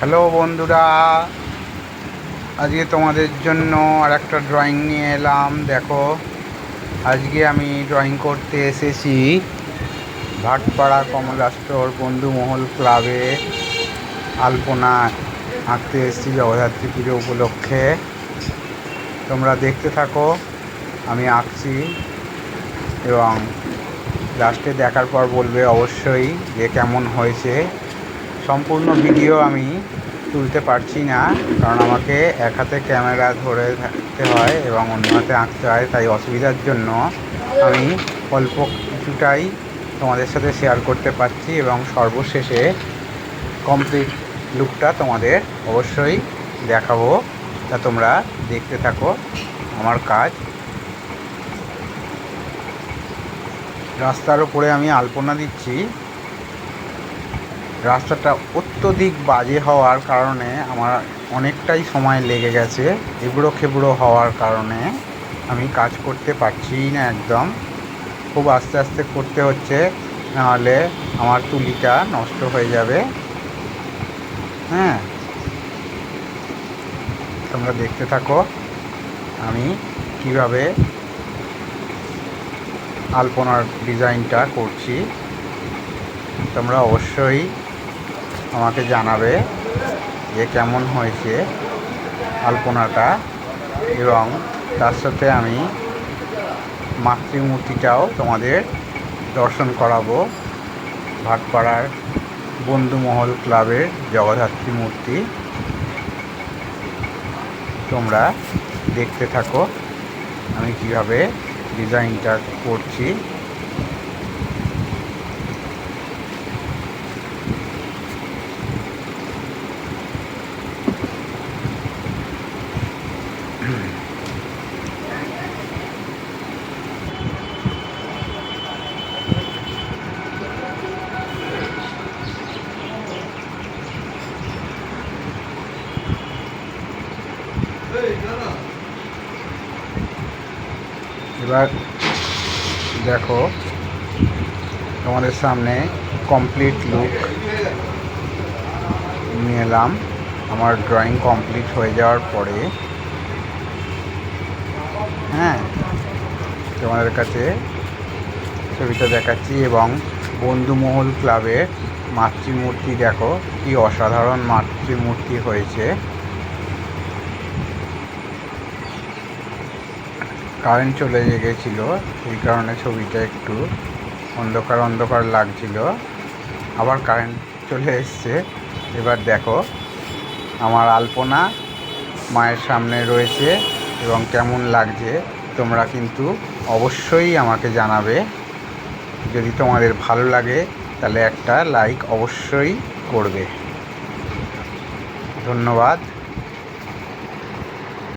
Hello বন্ধুরা, আজকে তোমাদের জন্য আর একটা ড্রয়িং নিয়ে এলাম। দেখো, আজকে আমি ড্রয়িং করতে এসেছি ভাটপাড়া কমলা স্টোর বন্ধুমহল ক্লাবে। আলপনা আঁকতে এসেছি জগদ্ধাত্রী পুজো উপলক্ষে। তোমরা দেখতে থাকো, আমি আঁকছি এবং লাস্টে দেখার পর বলবে অবশ্যই যে কেমন হয়েছে। সম্পূর্ণ ভিডিও আমি তুলতে পারছি না, কারণ আমাকে এক হাতে ক্যামেরা ধরে থাকতে হয় এবং অন্য হাতে আঁকতে হয়। তাই অসুবিধার জন্য আমি অল্প কিছুটাই তোমাদের সাথে শেয়ার করতে পারছি এবং সর্বশেষে কমপ্লিট লুকটা তোমাদের অবশ্যই দেখাবো। তা তোমরা দেখতে থাকো আমার কাজ। রাস্তার উপরে আমি আলপনা দিচ্ছি। রাস্তাটা অত্যধিক বাজে হওয়ার কারণে আমার অনেকটাই সময় লেগে গেছে। এবড়ো খেবড়ো হওয়ার কারণে আমি কাজ করতে পারছি না, একদম খুব আস্তে আস্তে করতে হচ্ছে, নাহলে আমার তুলিটা নষ্ট হয়ে যাবে। হ্যাঁ, তোমরা দেখতে থাকো আমি কিভাবে আলপনার ডিজাইনটা করছি। তোমরা অবশ্যই আমাকে জানাবে যে কেমন হয়েছে আলপনাটা, এবং তার সাথে আমি মাতৃমূর্তিটাও তোমাদের দর্শন করাবো। ভাটপাড়ার বন্ধুমহল ক্লাবের জগদ্ধাত্রী মূর্তি। তোমরা দেখতে থাকো আমি কিভাবে ডিজাইনটা করছি। এবার দেখো, তোমাদের সামনে কমপ্লিট লুক নিয়ে এলাম আমার ড্রয়িং কমপ্লিট হয়ে যাওয়ার পরে। হ্যাঁ, তোমাদের কাছে ছবিটা দেখাচ্ছি এবং বন্ধুমহল ক্লাবের মাতৃমূর্তি দেখো কি অসাধারণ মাতৃমূর্তি হয়েছে। কারেন্ট চলে গেছিলো, সেই কারণে ছবিটা একটু অন্ধকার অন্ধকার লাগছিল। আবার কারেন্ট চলে এসছে। এবার দেখো আমার আলপনা মায়ের সামনে রয়েছে এবং কেমন লাগছে তোমরা কিন্তু অবশ্যই আমাকে জানাবে। যদি তোমাদের ভালো লাগে তাহলে একটা লাইক অবশ্যই করবে। ধন্যবাদ।